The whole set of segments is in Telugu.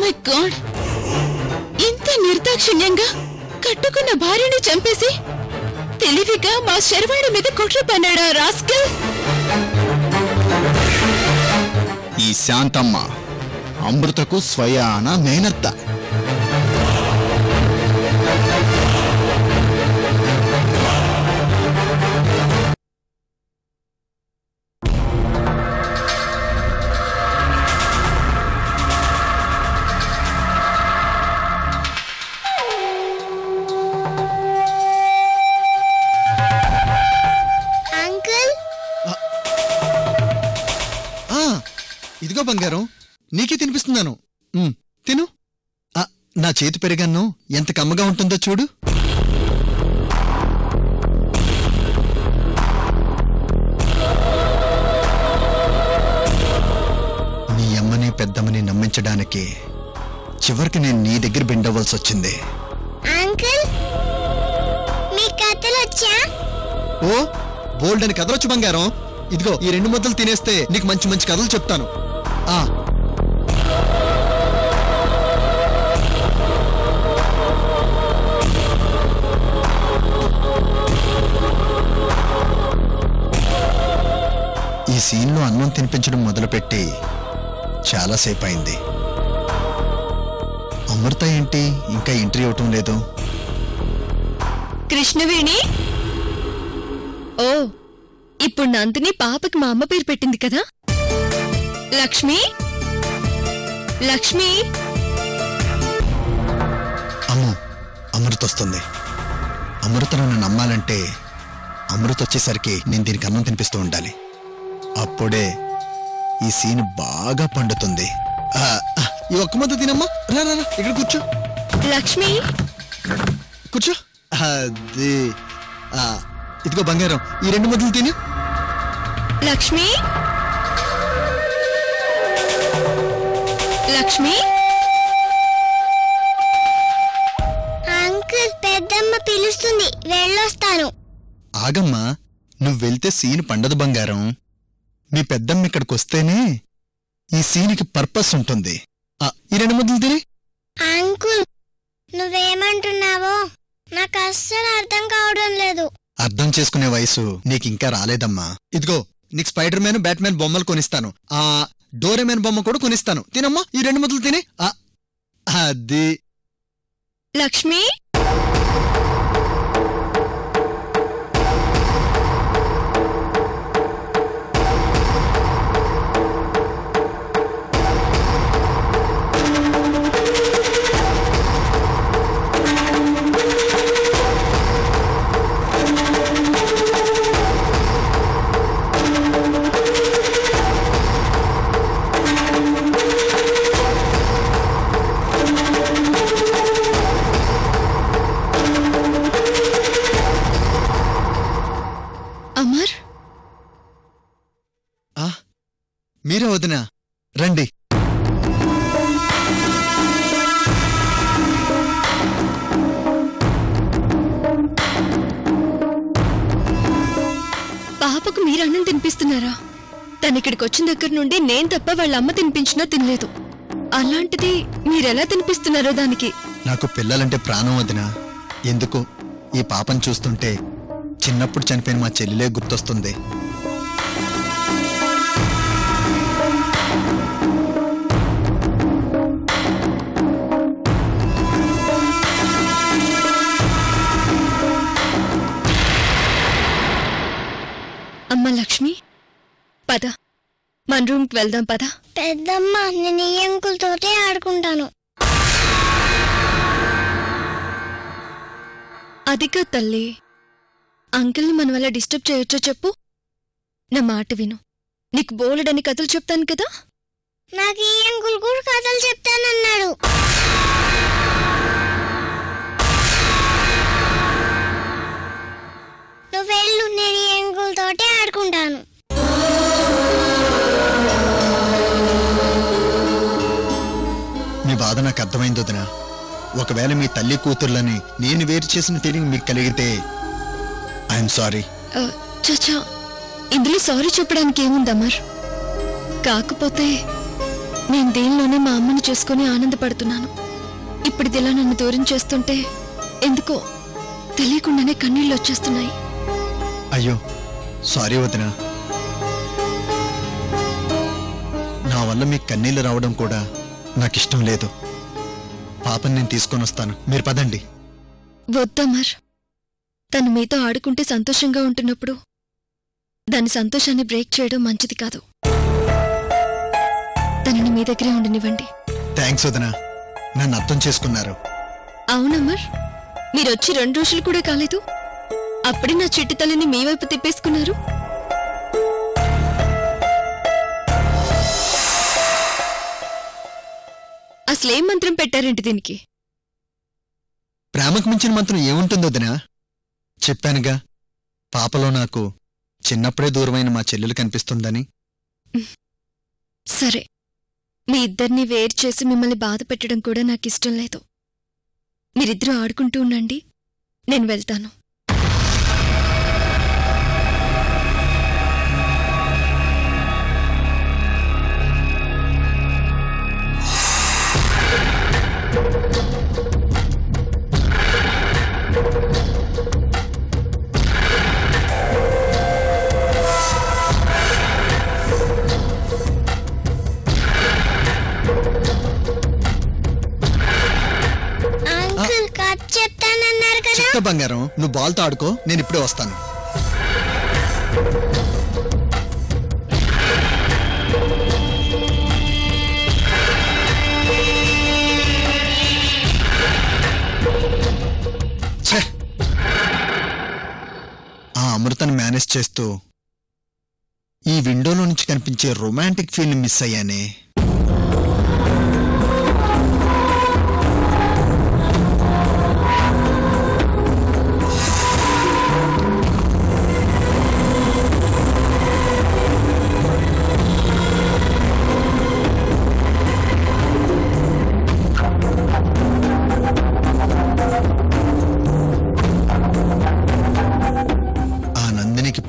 మై గాడ్, ఇంత నిర్దాక్షిణ్యంగా కట్టుకున్న భార్యని చంపేసి తెలివిగా మా శర్వాణి మీద కుట్ర పన్నాడా రాస్కల్. ఈ శాంతమ్మ అమృతకు స్వయాన మేనత్త. ఇదిగో బంగారం, నీకే తినిపిస్తున్నాను. తిను. నా చేతి పెరిగన్ను ఎంత కమ్మగా ఉంటుందో చూడు. నీ అమ్మని పెద్దమ్మని నమ్మించడానికి చివరికి నేను నీ దగ్గర బెండవలసి వచ్చింది. ఓ బోల్డ్ అని కథలొచ్చు బంగారం. ఇదిగో ఈ 2 ముద్దలు తినేస్తే నీకు మంచి మంచి కథలు చెప్తాను. ఈ సీన్లో అన్నం తినిపించడం మొదలుపెట్టి చాలాసేపు అయింది. అమృత ఏంటి ఇంకా ఎంట్రీ అవటం లేదు? కృష్ణవేణి, ఓ ఇప్పుడు నందిని పాపకి మా అమ్మ పేరు పెట్టింది కదా. లక్ష్మి, లక్ష్మి. అమ్మో, అమృత వస్తుంది. అమృత నన్ను నమ్మాలంటే అమృత వచ్చేసరికి నేను దీనికి అన్నం తినిపిస్తూ ఉండాలి. అప్పుడే ఈ సీన్ బాగా పండుతుంది. ఈ ఒక్క ముద్ద తినమ్మా. రా రా, ఇక్కడ కూర్చో. లక్ష్మి కూర్చో. అది ఇదిగో బంగారం, ఈ 2 ముద్దలు తిను. లక్ష్మి, లక్ష్మి. అంకుల్, పెద్దమ్మ పిలుస్తుంది, వెళ్ళొస్తాను. ఆగమ్మా, నువ్వు వెళ్తే సీన్ పండదు బంగారం. మీ పెద్దమ్మ ఇక్కడికి వస్తేనే ఈ సీన్కి పర్పస్ ఉంటుంది. ఈ 2 ముద్దలు తిని. అంకుల్, నువ్వేమంటున్నావో నాకు అస్సలు అర్థం కావడం లేదు. అర్థం చేసుకునే వయసు నీకింకా రాలేదమ్మా. ఇదిగో నీకు స్పైడర్ మ్యాన్, బ్యాట్మ్యాన్ బొమ్మలు కొనిస్తాను. డోరేమ్యాన్ బొమ్మ కూడా కొనిస్తాను. తినమ్మా, ఈ 2 ముద్దలు తిని. అది లక్ష్మి. అమర్, మీరే వదినా, రండి. పాపకు మీరు అన్నం తినిపిస్తున్నారా? తనిక్కడికి వచ్చిన దగ్గర నుండి నేను తప్ప వాళ్ళ అమ్మ తినిపించినా తినలేదు. అలాంటిది మీరెలా తినిపిస్తున్నారో దానికి. నాకు పిల్లలంటే ప్రాణం వదినా. ఎందుకు ఈ పాపను చూస్తుంటే చిన్నప్పుడు చనిపోయిన మా చెల్లెలే గుర్తొస్తుంది. అమ్మ లక్ష్మి, పద మన రూమ్కి వెళ్దాం. పద. పెద్దమ్మ, నేను ఈ అంకుల్ తోటే ఆడుకుంటాను. అదిగా తల్లి, అంకుల్ని మన వల్ల డిస్టర్బ్ చేయొచ్చో చెప్పు. నా మాట విను, నీకు బోలెడని కథలు చెప్తాను కదా. నాకు ఈ అంకుల్ కూడా కథలు చెప్తానన్నాడు. నువ్వు వెళ్ళు, నేను ఈ అంకుల్ తోటే ఆడుకుంటాను. మీ బాధ నాకు అర్థమైంది వదినా. ఒకవేళ మీ తల్లి కూతుర్లని నేను వేరు చేసిన ఫీలింగ్ మీకు కలిగితే ఐఎమ్ సారీ. చచ్చా, ఇందులో సారీ చెప్పడానికి ఏముంది అమర్? కాకపోతే నేను దేనిలోనే మా అమ్మని చూసుకొని ఆనందపడుతున్నాను. ఇప్పుడు ఇలా నన్ను దూరం చేస్తుంటే ఎందుకో తెలియకుండానే కన్నీళ్ళు వచ్చేస్తున్నాయి. అయ్యో సారీ వదిన, నా వల్ల మీకు కన్నీళ్ళు రావడం కూడా నాకిష్టం లేదు. పాపని నేను తీసుకొని వస్తాను, మీరు పదండి. వద్దమర్, తను మీతో ఆడుకుంటే సంతోషంగా ఉంటున్నప్పుడు దాని సంతోషాన్ని బ్రేక్ చేయడం మంచిది కాదు. తనని మీ దగ్గరే ఉండనివ్వండి. థ్యాంక్స్ వదిన, నన్ను అర్థం చేసుకున్నారు. అవునమ్మర్, మీరొచ్చి 2 రోజులు కూడా కాలేదు, అప్పుడే నా చిట్టి తల్లిని మీ వైపు తిప్పేసుకున్నారు. అసలేం మంత్రం పెట్టారేంటి దీనికి? ప్రేమకు మించిన మంత్రం ఏముంటుందో వదినా? చెప్పానుగా, పాపలో నాకు చిన్నప్పుడే దూరమైన మా చెల్లెలు కనిపిస్తుందని. సరే, మీ ఇద్దరిని వేరు చేసి మిమ్మల్ని బాధ పెట్టడం కూడా నాకిష్టం లేదు. మీరిద్దరూ ఆడుకుంటూ ఉండండి, నేను వెళ్తాను. అంకుల్ కథ చెప్తానన్నారు కదా. చెప్తా బంగారం, నువ్వు బాల్తో ఆడుకో, నేను ఇప్పుడే వస్తాను. ఛే! ఆ అమృతను మేనేజ్ చేస్తూ ఈ విండోలో నుంచి కనిపించే రొమాంటిక్ ఫీల్ మిస్ అయ్యానే.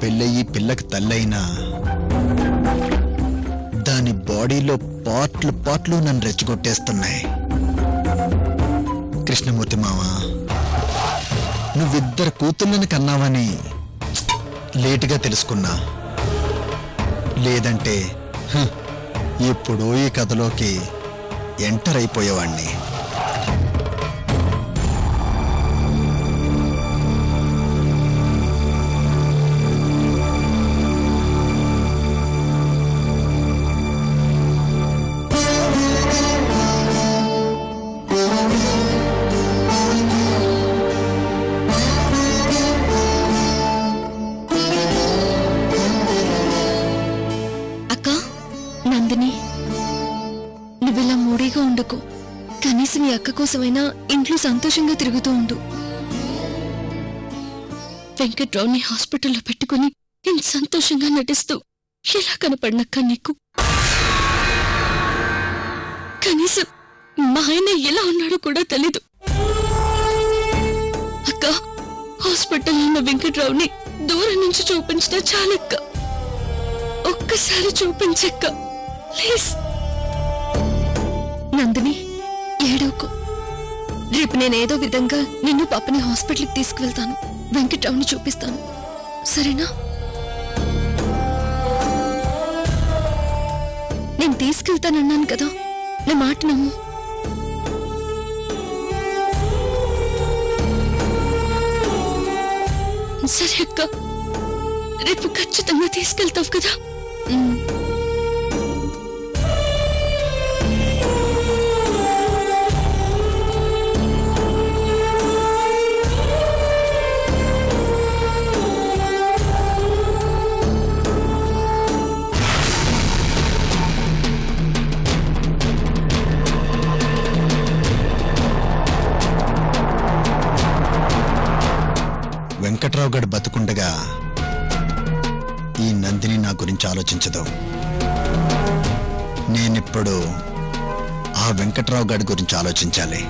పెళ్ళయి పిల్లకి తల్లైనా దాని బాడీలో పార్ట్లు పార్ట్లు నన్ను రెచ్చగొట్టేస్తున్నాయి. కృష్ణమూర్తి మామ, నువ్విద్దరు కూతుళ్ళని కన్నావని లేటుగా తెలుసుకున్నా. లేదంటే ఎప్పుడో ఈ కథలోకి ఎంటర్ అయిపోయేవాణ్ణి. నందిని, నువ్విలా మూడీగా ఉండకు. కనీసం ఈ అక్క కోసమైనా ఇంట్లో సంతోషంగా తిరుగుతూ ఉండు. వెంకట్రావుని హాస్పిటల్లో పెట్టుకుని నేను సంతోషంగా నటిస్తూ ఎలా కనపడినక్క నీకు? కనీసం మా ఆయన ఎలా ఉన్నాడో కూడా తెలీదు. అక్క, హాస్పిటల్లో ఉన్న వెంకట్రావుని దూరం నుంచి చూపించినా చాలక్క. ఒక్కసారి చూపించక్క ప్లీజ్. నందిని, ఏడవకు. రేపు నేనేదో విధంగా నిన్ను పాపని హాస్పిటల్కి తీసుకువెళ్తాను. వెంకట్రావుని చూపిస్తాను, సరేనా? నేను తీసుకెళ్తానన్నాను కదా, నా మాట నమ్ము. సరే అక్క, రేపు ఖచ్చితంగా తీసుకెళ్తావు కదా? వెంకట్రావు గడు బతుకుండగా ఈ నందిని నా గురించి ఆలోచించదు. నేనిప్పుడు ఆ వెంకట్రావు గడి గురించి ఆలోచించాలి.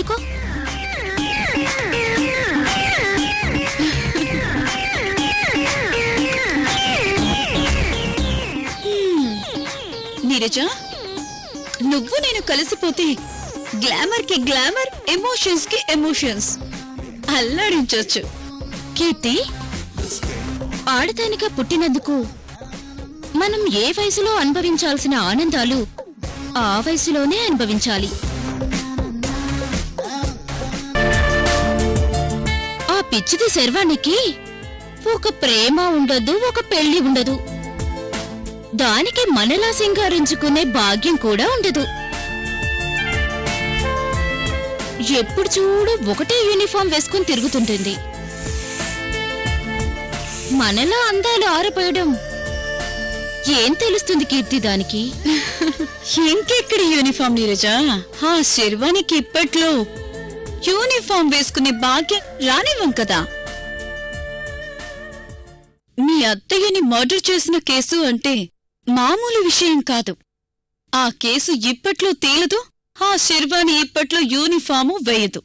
పట్టుకో. నీరజ, నువ్వు నేను కలిసిపోతే గ్లామర్ కి గ్లామర్, ఎమోషన్స్ కి ఎమోషన్స్ అల్లాడించొచ్చు. కీర్తి, ఆడదానిగా పుట్టినందుకు మనం ఏ వయసులో అనుభవించాల్సిన ఆనందాలు ఆ వయసులోనే అనుభవించాలి. ఆ పిచ్చిది శర్వానికి ఒక ప్రేమ ఉండదు, ఒక పెళ్లి ఉండదు. దానికి మనలా సింగారించుకునే భాగ్యం కూడా ఉండదు. ఎప్పుడు చూడు ఒకటే యూనిఫామ్ వేసుకుని తిరుగుతుంటుంది. మనలా అందాలు ఆరిపోయడం ఏం తెలుస్తుంది కీర్తి దానికి? ఇంకెక్కడి యూనిఫామ్ నీరజా, ఆ శర్వానికి ఇప్పట్లో యూనిఫామ్ వేసుకునే భాగ్యం రానివ్వం కదా. మీ అత్తయ్యని మర్డర్ చేసిన కేసు అంటే మామూలు విషయం కాదు. ఆ కేసు ఇప్పట్లో తేలదు, ఆ శర్వాని ఇప్పట్లో యూనిఫాము వేయదు.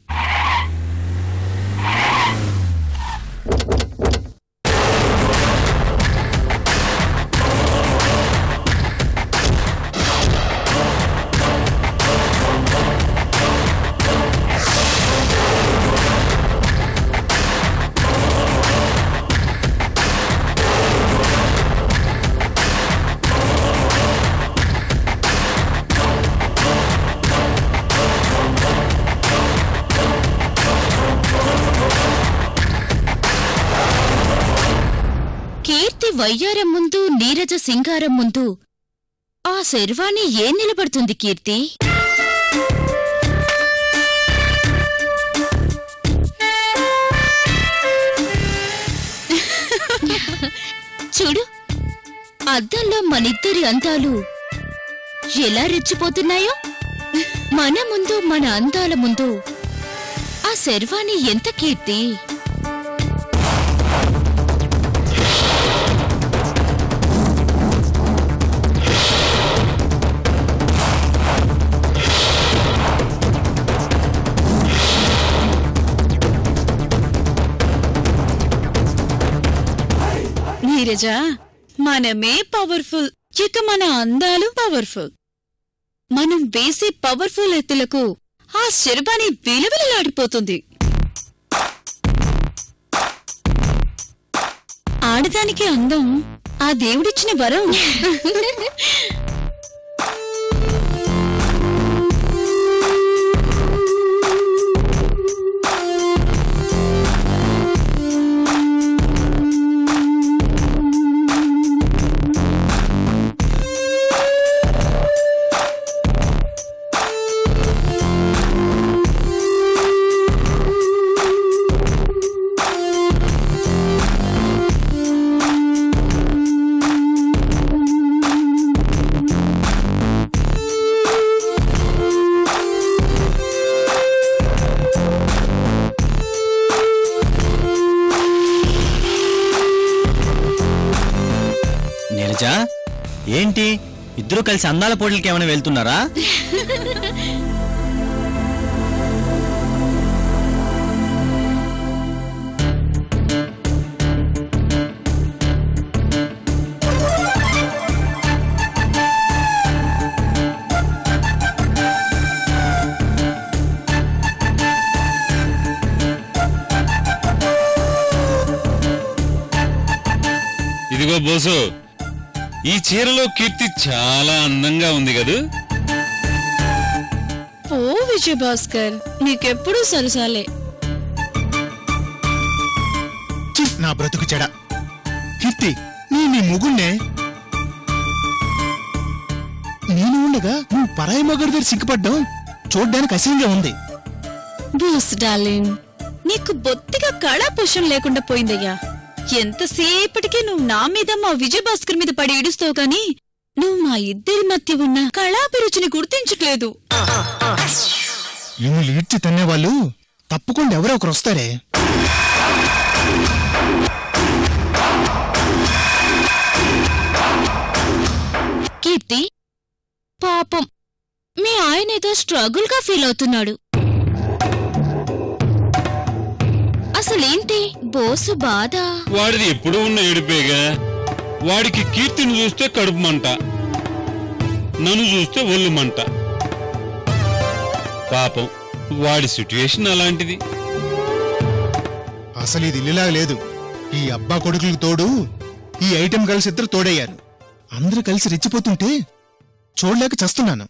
వయ్యారం ముందు, నీరజ సింగారం ముందు ఆ శర్వాణి ఏం నిలబడుతుంది కీర్తి? చూడు, అద్దంలో మనిద్దరి అందాలు ఎలా రెచ్చిపోతున్నాయో. మన ముందు, మన అందాల ముందు ఆ శర్వాణి ఎంత కీర్తి! నీరజా, మనమే పవర్ఫుల్, ఇక మన అందాలు పవర్ఫుల్. మనం వేసే పవర్ఫుల్ ఎత్తులకు ఆ శర్వాణి విలవిలలాడిపోతుంది. ఆడదానికి అందం ఆ దేవుడిచ్చిన వరం. ఏంటి, ఇద్దరు కలిసి అందాల పోటీలకి ఏమైనా వెళ్తున్నారా? ఇదిగో బోసు, ఈ చీరలో కీర్తి చాలా అందంగా ఉంది కదూ. ఓ విజయభాస్కర్, నీకెప్పుడు సరసాలే. నా బ్రతుకు చెడ. కీర్తి, నీ ముగుణ్ణే. నేను ఉండగా నువ్వు పరాయి మగడి దగ్గర సిగ్గుపడ్డం చూడ్డానికి అసహ్యంగా ఉంది. బూస్ డార్లింగ్, నీకు బొత్తిగా కళాపోషం లేకుండా పోయిందయ్యా. ఎంతసేపటికి నువ్వు నా మీద, మా విజయభాస్కర్ మీద పడి ఏడుస్తావు గాని నువ్వు మా ఇద్దరి మధ్య ఉన్న కళాభిరుచిని గుర్తించట్లేదు. ఈమె ఈడ్చి తన్నేవాళ్ళు తప్పకుండా ఎవరో ఒకరు వస్తారే. కీర్తి, పాపం మీ ఆయన ఏదో స్ట్రగుల్ గా ఫీల్ అవుతున్నాడు. అసలేంటి బోసు బాధ? వాడిది ఎప్పుడూ ఉన్న ఏడిపేగా. వాడికి కీర్తిని చూస్తే కడుపు మంట, నన్ను చూస్తే ఒళ్ళు మంట. పాపం వాడి సిట్యుయేషన్ అలాంటిది. అసలు ఇది ఇల్లులా లేదు. ఈ అబ్బా కొడుకులకు తోడు ఈ ఐటెం కలిసి ఇద్దరు తోడయ్యారు. అందరూ కలిసి రెచ్చిపోతుంటే చూడలేక చస్తున్నాను.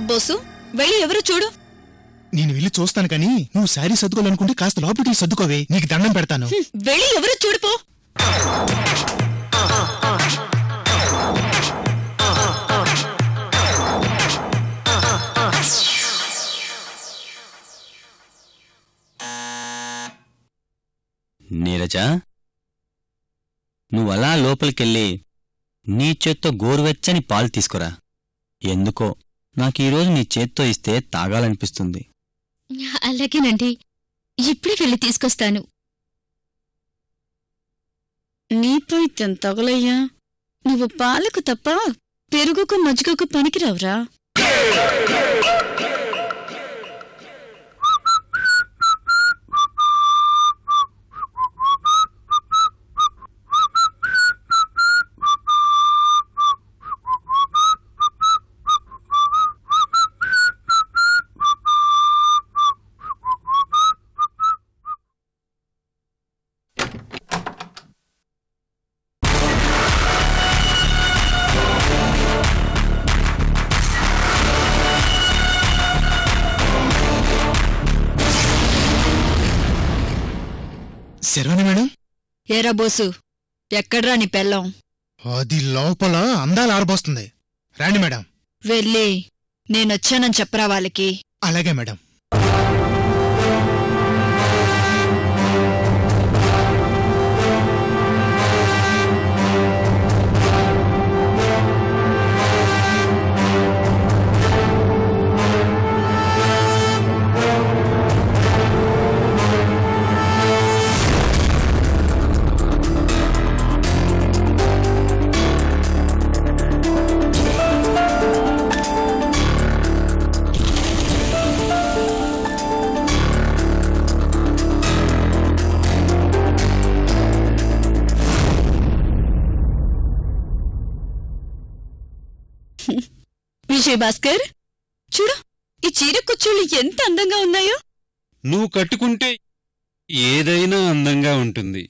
బోసు వెళ్ళి ఎవరు చూడు. నేను వెళ్ళి చూస్తాను కానీ నువ్వు శారీ సర్దుకోవాలనుకుంటే కాస్త లోపలికి వెళ్ళి సర్దుకోవే, నీకు దండం పెడతాను. వెళ్ళి ఎవరు చూడుపో. నీరజ, నువ్వలా లోపలికెళ్ళి నీ చేత్తో గోరువెచ్చని పాలు తీసుకురా. ఎందుకో నాకు ఈరోజు నీ చేత్తో ఇస్తే తాగాలనిపిస్తుంది. అలాగేనండి, ఇప్పుడే వెళ్ళి తీసుకొస్తాను. నీపై తగలయ్యా, నువ్వు పాలకు తప్ప పెరుగుకు మజ్జిగకు పనికిరావురా. శర్వాణి మేడం. ఏరా బోసు, ఎక్కడ్రా నీ పెళ్ళం? అది లోపల అందాలు ఆరబోస్తుంది. రాండి మేడం. వెళ్ళి నేనొచ్చానని చెప్పరా వాళ్ళకి. అలాగే మేడం. విజయ్ భాస్కర్, చూడు ఈ చీర కుచ్చుళ్ళు ఎంత అందంగా ఉన్నాయో. నువ్వు కట్టుకుంటే ఏదైనా అందంగా ఉంటుంది.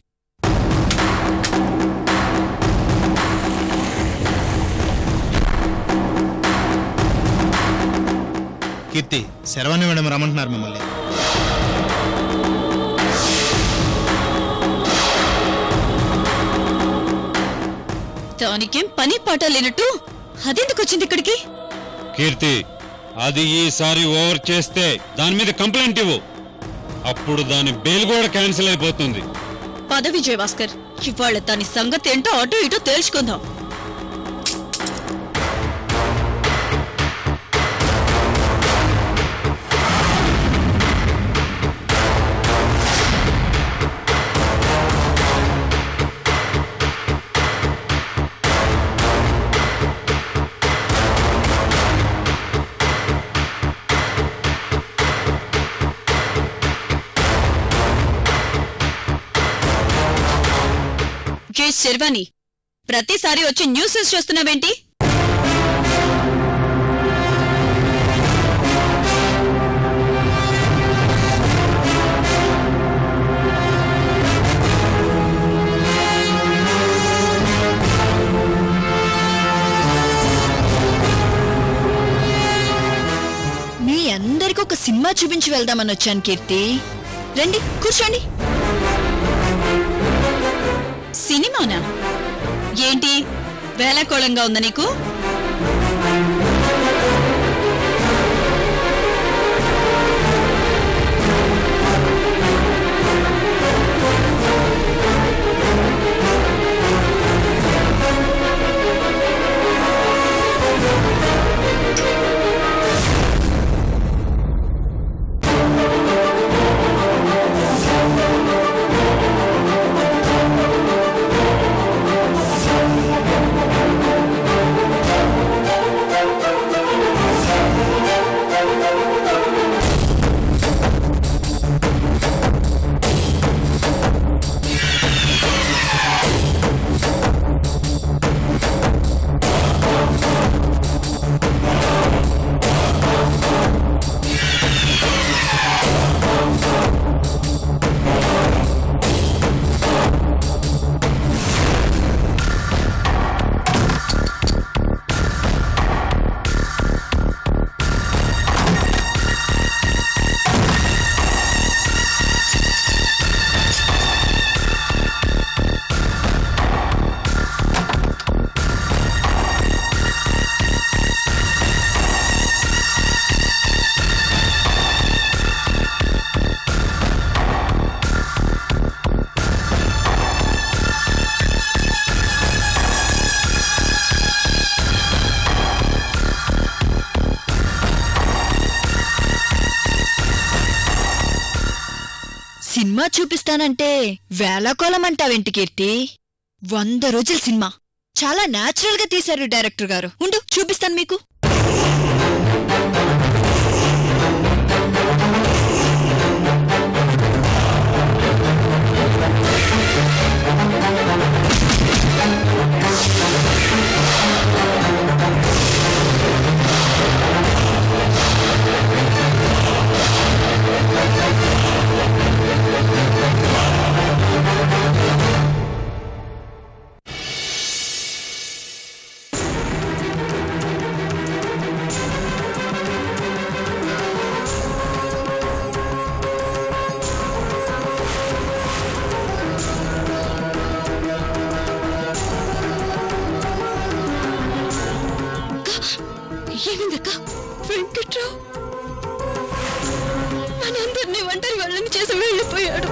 కీర్తి, శర్వాణి మేడం రమ్మంటున్నారు మిమ్మల్ని. దానికేం పని పాట లేనట్టు అదెందుకొచ్చింది ఇక్కడికి? కీర్తి, అది ఈసారి ఓవర్ చేస్తే దాని మీద కంప్లైంట్ ఇవ్వు. అప్పుడు దాని బెయిల్ కూడా క్యాన్సిల్ అయిపోతుంది. పద విజయ్ భాస్కర్, ఇవాళ దాని సంగతి ఏంటో అటో ఇటో తేల్చుకుందాం. శర్వాణి, ప్రతిసారి వచ్చి న్యూసెస్ చేస్తున్నావేంటి? మీ అందరికి ఒక సినిమా చూపించి వెళ్దామని వచ్చాను కీర్తి. రండి కూర్చోండి. సినిమానా? ఏంటి వేళకోళంగా ఉందా నీకు? సినిమా చూపిస్తానంటే వేళకోళం అంటావేంటి కీర్తి? 100 రోజుల సినిమా చాలా న్యాచురల్ గా తీశారు డైరెక్టర్ గారు. ఉండు చూపిస్తాను మీకు. ఏమిందక్క? వెంకట్రావు మనందరినీ ఒంటరి వాళ్ళని చేసి వెళ్ళిపోయాడు.